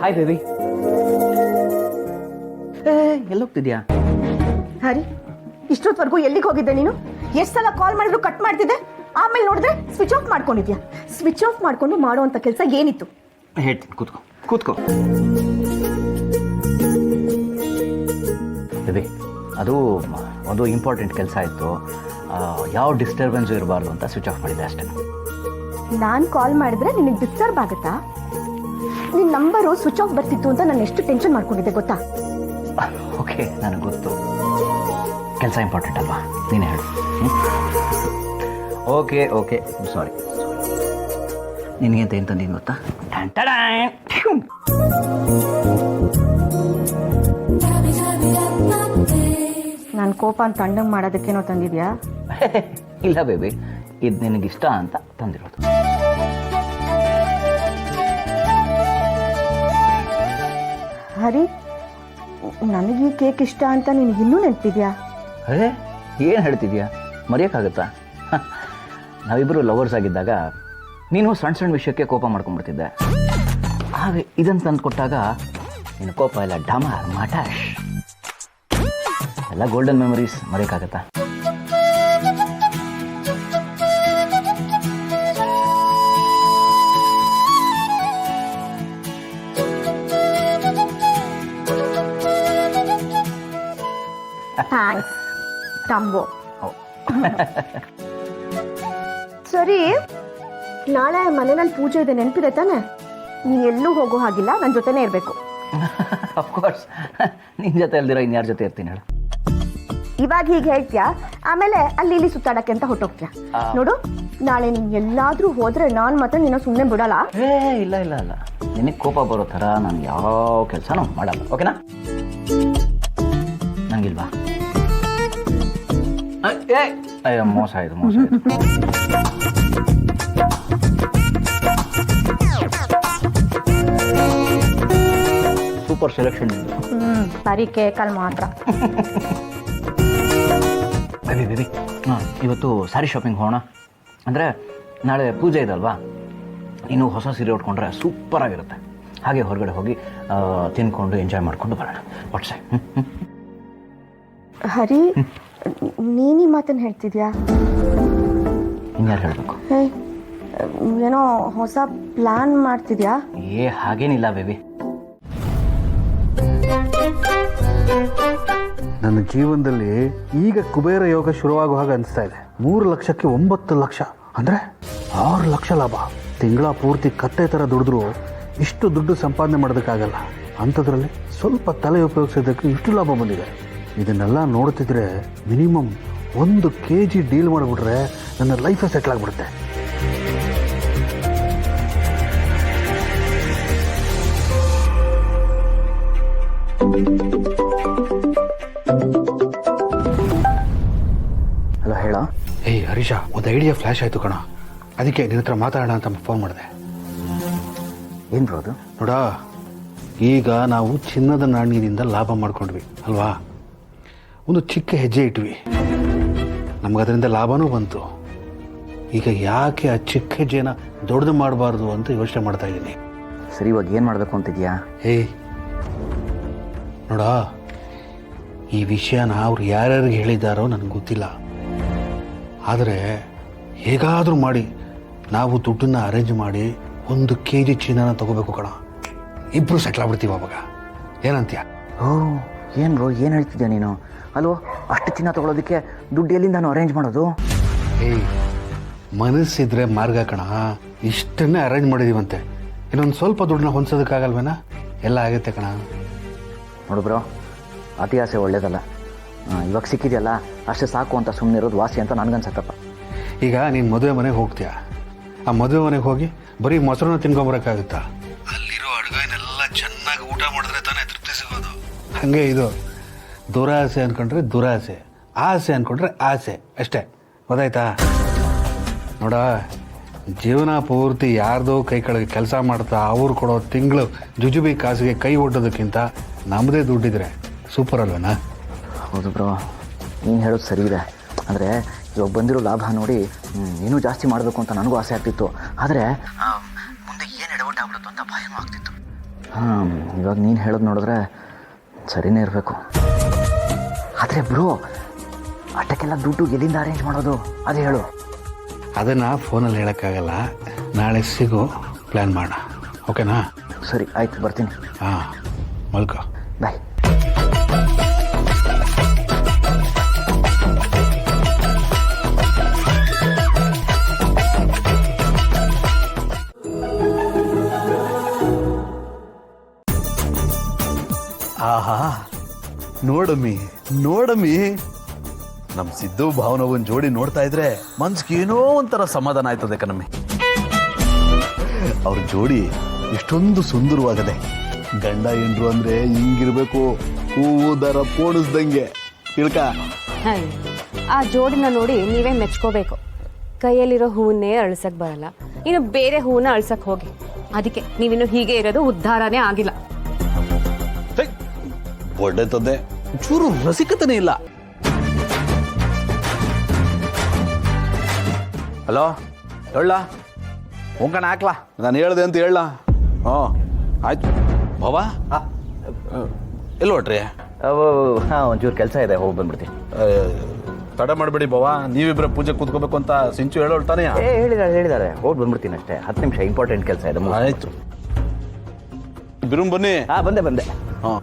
Hi baby. ಎಲ್ಲೋಗ್ತಿದ್ಯಾ? ಹರಿ, ಇಷ್ಟೊತ್ತವರೆಗೂ ಎಲ್ಲಿಗೆ ಹೋಗಿದ್ದೆ ನೀನು? ಎಷ್ಟು ಸಲ ಕಾಲ್ ಮಾಡಿದ್ರು ಕಟ್ ಮಾಡ್ತಿದ್ದೆ, ಆಮೇಲೆ ನೋಡಿದ್ರೆ ಸ್ವಿಚ್ ಆಫ್ ಮಾಡ್ಕೊಂಡಿದ್ಯಾ. ಸ್ವಿಚ್ ಆಫ್ ಮಾಡ್ಕೊಂಡು ಮಾಡುವಂಥ ಕೆಲಸ ಏನಿತ್ತು? ಹೇಳ್ತೀನಿ, ಕೂತ್ಕೋ. ಬೇಬಿ, ಅದು ಒಂದು ಇಂಪಾರ್ಟೆಂಟ್ ಕೆಲಸ ಇತ್ತು. ಯಾವ ಡಿಸ್ಟರ್ಬೆನ್ಸು ಇರಬಾರ್ದು ಅಂತ ಸ್ವಿಚ್ ಆಫ್ ಮಾಡಿದ್ದೆ ಅಷ್ಟೇ. ನಾನು ಕಾಲ್ ಮಾಡಿದ್ರೆ ನಿನಗೆ ಡಿಸ್ಟರ್ಬ್ ಆಗುತ್ತಾ? ನಿನ್ನ ನಂಬರು ಸ್ವಿಚ್ ಆಫ್ ಬರ್ತಿತ್ತು ಅಂತ ನಾನು ಎಷ್ಟು ಟೆನ್ಷನ್ ಮಾಡ್ಕೊಂಡಿದ್ದೆ ಗೊತ್ತಾ? ಓಕೆ, ನನಗೆ ಗೊತ್ತು. ಕೆಲಸ ಇಂಪಾರ್ಟೆಂಟ್ ಅಲ್ವಾ, ನೀನೇ ಹೇಳು. Okay sorry. ನಿನಗೆ ಅಂತ ಏನು ತಂದಿದ್ದೀನಿ ಗೊತ್ತಾ? ನನ್ನ ಕೋಪ ಅಂತ ತಣ್ಣಗೆ ಮಾಡೋದಕ್ಕೇನೋ ತಂದಿದ್ಯಾ? ಇಲ್ಲ ಬೇಬಿ, ಇದು ನಿನಗಿಷ್ಟ ಅಂತ ತಂದಿರೋದು. ಹರಿ, ನನಗೆ ಈ ಕೇಕ್ ಇಷ್ಟ ಅಂತ ನಿನಗೆ ಇನ್ನೂ ನೆನಪಿದ್ಯಾ? ಅದೇ ಏನು ಹೇಳ್ತಿದ್ಯಾ? ಮರೆಯೋಕ್ಕಾಗತ್ತಾ? ನಾವಿಬ್ಬರು ಲವರ್ಸ್ ಆಗಿದ್ದಾಗ ನೀನು ಸಣ್ಣ ವಿಷಯಕ್ಕೆ ಕೋಪ ಮಾಡ್ಕೊಂಡ್ಬಿಡ್ತಿದ್ದೆ. ಹಾಗೆ ಇದನ್ನು ತಂದು ಕೊಟ್ಟಾಗ ನಿನ್ನ ಕೋಪ ಎಲ್ಲ ಡಮಾರ್ ಮಟಾಶ್ ಎಲ್ಲ ಗೋಲ್ಡನ್ ಮೆಮೊರೀಸ್. ಮರೆಯೋಕ್ಕಾಗತ್ತಾ? ಥ್ಯಾಂಕ್ಸ್ ತಂಬೋ. ಸರಿ, ನಾಳೆ ಮನೆಯಲ್ಲಿ ಪೂಜೆ ಇದೆ, ನೆನಪಿದೆ ತಾನೆ? ನೀ ಎಲ್ಲೂ ಹೋಗೋ ಹಾಗಿಲ್ಲ, ನನ್ನ ಜೊತೆನೇ ಇರಬೇಕು. ಅಫ್ಕೋರ್ಸ್, ನಿನ್ನ ಜೊತೆ ಅಲ್ದಿರೋ ಇನ್ಯಾರ ಜೊತೆ ಇರ್ತೀನಿ ಹೇಳು? ಇವಾಗ ಹೀಗೆ ಹೇಳ್ತೀಯಾ, ಆಮೇಲೆ ಅಲ್ಲಿ ಇಲ್ಲಿ ಸುತ್ತಾಡಕ್ಕೆ ಅಂತ ಹೊಟ್ಟೋಗ್ತೀಯ. ನೋಡು, ನಾಳೆ ನೀನು ಎಲ್ಲಾದ್ರೂ ಹೋದ್ರೆ ನಾನು ಮತ್ತೆ ನಿನ್ನ ಸುಮ್ಮನೆ ಬಿಡಲ್ಲ. ಇಲ್ಲ ನಿನಗೆ ಕೋಪ ಬರೋ ಥರ ನಾನು ಯಾವ ಕೆಲಸನೂ ಮಾಡಲ್ಲ, ಓಕೆನಾ? ನಂಗಿಲ್ವಾ? ಮೋಸ ಇದು. Super selection. ಬರೀ ಕೇಕಲ್ಲಿ ಮಾತ್ರ. ಬೇಬಿ, ಇವತ್ತು ಸ್ಯಾರಿ ಶಾಪಿಂಗ್ ಹೋಗೋಣ. ಅಂದರೆ ನಾಳೆ ಪೂಜೆ ಇದಲ್ವಾ, ನೀನು ಹೊಸ ಸೀರೆ ಉಟ್ಕೊಂಡ್ರೆ ಸೂಪರ್ ಆಗಿರುತ್ತೆ. ಹಾಗೆ ಹೊರಗಡೆ ಹೋಗಿ ತಿನ್ಕೊಂಡು ಎಂಜಾಯ್ ಮಾಡಿಕೊಂಡು ಬರೋಣ. ವಾಟ್ಸೆ. ಹರಿ, ನೀನೀ ಮಾತನ್ನು ಹೇಳ್ತಿದ್ಯಾ? ಇನ್ಯಾರು ಹೇಳಬೇಕು? ಏನೋ ಹೊಸ ಪ್ಲಾನ್ ಮಾಡ್ತಿದ್ಯಾ? ಹಾಗೇನಿಲ್ಲ ಬೇಬಿ. ನನ್ನ ಜೀವನದಲ್ಲಿ ಈಗ ಕುಬೇರ ಯೋಗ ಶುರುವಾಗುವ ಹಾಗೆ ಅನಿಸ್ತಾ ಇದೆ. 3 ಲಕ್ಷಕ್ಕೆ 9 ಲಕ್ಷ ಅಂದರೆ 6 ಲಕ್ಷ ಲಾಭ. ತಿಂಗಳ ಪೂರ್ತಿ ಕತ್ತೆ ಥರ ದುಡಿದ್ರು ಇಷ್ಟು ದುಡ್ಡು ಸಂಪಾದನೆ ಮಾಡೋದಕ್ಕಾಗಲ್ಲ. ಅಂಥದ್ರಲ್ಲಿ ಸ್ವಲ್ಪ ತಲೆ ಉಪಯೋಗಿಸೋದಕ್ಕೆ ಇಷ್ಟು ಲಾಭ ಬಂದಿದೆ. ಇದನ್ನೆಲ್ಲ ನೋಡ್ತಿದ್ರೆ ಮಿನಿಮಮ್ 1 kg ಡೀಲ್ ಮಾಡಿಬಿಟ್ರೆ ನನ್ನ ಲೈಫೇ ಸೆಟ್ಲ್ ಆಗಿಬಿಡುತ್ತೆ. ಹಲೋ, ಹೇಳ. ಹರೀಶ, ಒಂದು ಐಡಿಯಾ ಫ್ಲ್ಯಾಶ್ ಆಯಿತು ಕಣ. ಅದಕ್ಕೆ ನಿನ್ನ ಹತ್ರ ಮಾತಾಡೋಣ ಅಂತ ಫೋನ್ ಮಾಡಿದೆ. ಏನು ಬ್ರೋ ಅದು? ನೋಡ, ಈಗ ನಾವು ಚಿನ್ನದ ನಾಣ್ಯದಿಂದ ಲಾಭ ಮಾಡ್ಕೊಂಡ್ವಿ ಅಲ್ವಾ? ಒಂದು ಚಿಕ್ಕ ಹೆಜ್ಜೆ ಇಟ್ವಿ, ನಮಗದರಿಂದ ಲಾಭನೂ ಬಂತು. ಈಗ ಯಾಕೆ ಆ ಚಿಕ್ಕ ಹೆಜ್ಜೆನ ದೊಡ್ಡದು ಮಾಡಬಾರ್ದು ಅಂತ ಯೋಚನೆ ಮಾಡ್ತಾ ಇದ್ದೀನಿ. ಸರಿ, ಇವಾಗ ಏನು ಮಾಡಬೇಕು ಅಂತಿದ್ಯಾ? ನೋಡ, ಈ ವಿಷಯನ ಅವ್ರು ಯಾರ್ಯಾರಿಗೆ ಹೇಳಿದ್ದಾರೋ ನನಗೆ ಗೊತ್ತಿಲ್ಲ. ಆದರೆ ಹೇಗಾದರೂ ಮಾಡಿ ನಾವು ದುಡ್ಡನ್ನು ಅರೇಂಜ್ ಮಾಡಿ 1 kg ಚಿನ್ನನ ತಗೋಬೇಕು ಕಣ. ಇಬ್ಬರು ಸೆಟ್ಲ್ ಆಗ್ಬಿಡ್ತೀವಿ ಅವಾಗ. ಏನಂತೀಯ? ಏನು ಬ್ರೋ, ಏನು ಹೇಳ್ತಿದ್ಯಾ ನೀನು? ಅಲ್ವೋ, ಅಷ್ಟು ಚಿನ್ನ ತಗೊಳ್ಳೋದಕ್ಕೆ ದುಡ್ಡು ಎಲ್ಲಿಂದ ನಾನು ಅರೇಂಜ್ ಮಾಡೋದು? ಮನಸ್ಸಿದ್ರೆ ಮಾರ್ಗ ಕಣ. ಇಷ್ಟನ್ನೇ ಅರೇಂಜ್ ಮಾಡಿದೀವಂತೆ, ಇನ್ನೊಂದು ಸ್ವಲ್ಪ ದುಡ್ಡನ್ನ ಹೊಂದೋದಕ್ಕಾಗಲ್ವೇನಾ? ಎಲ್ಲ ಆಗುತ್ತೆ ಕಣ. ನೋಡು ಬ್ರೋ, ಅತಿ ಆಸೆ ಒಳ್ಳೇದಲ್ಲ. ಇವಾಗ ಸಿಕ್ಕಿದೆಯಲ್ಲ ಅಷ್ಟೇ ಸಾಕು ಅಂತ ಸುಮ್ಮನೆ ಇರೋದು ವಾಸಿ ಅಂತ ನನಗನ್ಸತ್ತಪ್ಪ. ಈಗ ನೀನು ಮದುವೆ ಮನೆಗೆ ಹೋಗ್ತೀಯ, ಆ ಮದುವೆ ಮನೆಗೆ ಹೋಗಿ ಬರೀ ಮೊಸರನ್ನ ತಿನ್ಕೊಂಬರಕ್ಕಾಗುತ್ತಾ? ಅಲ್ಲಿರೋ ಅಡುಗೆನೆಲ್ಲ ಚೆನ್ನಾಗಿ ಊಟ ಮಾಡಿದ್ರೆ ತಾನೇ ತೃಪ್ತಿ ಸಿಗೋದು. ಹಾಗೆ ಇದು ದುರಾಸೆ ಅಂದ್ಕೊಂಡ್ರೆ ದುರಾಸೆ, ಆಸೆ ಅಂದ್ಕೊಂಡ್ರೆ ಆಸೆ, ಅಷ್ಟೇ. ಗೊತ್ತಾಯ್ತಾ? ನೋಡ, ಜೀವನ ಪೂರ್ತಿ ಯಾರ್ದೋ ಕೈ ಕೆಳಗೆ ಕೆಲಸ ಮಾಡ್ತಾ ಅವ್ರು ಕೊಡೋ ತಿಂಗಳು ಜುಜುಬಿ ಕಾಸಿಗೆ ಕೈ ಒಡ್ಡೋದಕ್ಕಿಂತ ನಮ್ಮದೇ ದುಡ್ಡಿದ್ರೆ ಸೂಪರ್ ಅಲ್ವೇನಾ? ಹೌದು ಬ್ರೋ, ನೀನು ಹೇಳೋದು ಸರಿ ಇದೆ. ಅಂದರೆ ಇವಾಗ ಬಂದಿರೋ ಲಾಭ ನೋಡಿ ಇನ್ನೂ ಜಾಸ್ತಿ ಮಾಡಬೇಕು ಅಂತ ನನಗೂ ಆಸೆ ಆಗ್ತಿತ್ತು. ಆದರೆ ಮುಂದೆ ಏನು ಎಡವಟ್ಟು ಆಗ್ಬಿಡುತ್ತೋ ಅಂತ ಭಯನೂ ಆಗ್ತಿತ್ತು. ಹಾಂ, ಇವಾಗ ನೀನು ಹೇಳೋದು ನೋಡಿದ್ರೆ ಸರಿನೇ ಇರಬೇಕು. ಆದರೆ ಬ್ರೋ, ಅಷ್ಟಕ್ಕೆಲ್ಲ ದುಡ್ಡು ಎಲ್ಲಿಂದ ಅರೇಂಜ್ ಮಾಡೋದು ಅದು ಹೇಳು. ಅದನ್ನು ಫೋನಲ್ಲಿ ಹೇಳೋಕ್ಕಾಗಲ್ಲ. ನಾಳೆ ಸಿಗು, ಪ್ಲ್ಯಾನ್ ಮಾಡೋಣ. ಓಕೆನಾ? ಸರಿ, ಆಯ್ತು, ಬರ್ತೀನಿ. ಹಾಂ, ಮಲ್ಕೋ. ಬಾಯ್. ಆಹಾ, ನೋಡಮ್ಮಿ ನಮ್ಮ ಸಿದ್ದು ಭಾವನವನ್ ಜೋಡಿ ನೋಡ್ತಾ ಇದ್ರೆ ಮನ್ಸಿಗೆ ಏನೋ ಒಂಥರ ಸಮಾಧಾನ ಆಯ್ತದೆ ಕಣಮ್ಮಿ. ಅವ್ರ ಜೋಡಿ ಎಷ್ಟೊಂದು ಸುಂದರವಾಗದೆ. ಗಂಡ ಹೆಂಡ್ರು ಅಂದ್ರೆ ಹಿಂಗಿರ್ಬೇಕು, ಹೂವು ದರ ಪೋಣಿಸ್ದಂಗೆ. ತಿಳ್ಕ ಆ ಜೋಡಿನ ನೋಡಿ ನೀವೇ ಮೆಚ್ಕೋಬೇಕು. ಕೈಯಲ್ಲಿರೋ ಹೂವನ್ನೇ ಅಳ್ಸಕ್ ಬರಲ್ಲ, ಇನ್ನು ಬೇರೆ ಹೂವನ್ನ ಅಳ್ಸಕ್ ಹೋಗಿ. ಅದಕ್ಕೆ ನೀವಿನ್ನು ಹೀಗೆ ಇರೋದು ಉದ್ಧಾರನೇ ಆಗಿಲ್ಲ. ಒಳ್ಳೆತದ್ದೆ, ಚೂರು ರಸಿಕತನೇ ಇಲ್ಲ. ಹಲೋ, ಹೇಳ ಹೋಗೋಣ, ಹಾಕ್ಲಾ? ನಾನು ಹೇಳ್ದೆ ಅಂತ ಹೇಳ. ಆಯ್ತು ಬಾವಾ, ಎಲ್ಲಿ ಹೊಟ್ರಿ? ಹಾಂ, ಒಂಚೂರು ಕೆಲಸ ಇದೆ, ಹೋಗಿ ಬಂದ್ಬಿಡ್ತೀನಿ. ತಡ ಮಾಡಬೇಡಿ ಬಾವಾ, ನೀವಿಬ್ಬರ ಪೂಜೆ ಕೂತ್ಕೋಬೇಕು ಅಂತ ಸಿಂಚು ಹೇಳೋಳ್ತಾನೆ. ಹೇಳಿದ್ದಾರೆ, ಹೋಗಿ ಬಂದ್ಬಿಡ್ತೀನಿ ಅಷ್ಟೇ. 10 ನಿಮಿಷ ಇಂಪಾರ್ಟೆಂಟ್ ಕೆಲಸ ಇದೆ. ಆಯ್ತು, ಬಿರುಂ ಬನ್ನಿ. ಹಾಂ, ಬಂದೆ. ಹಾಂ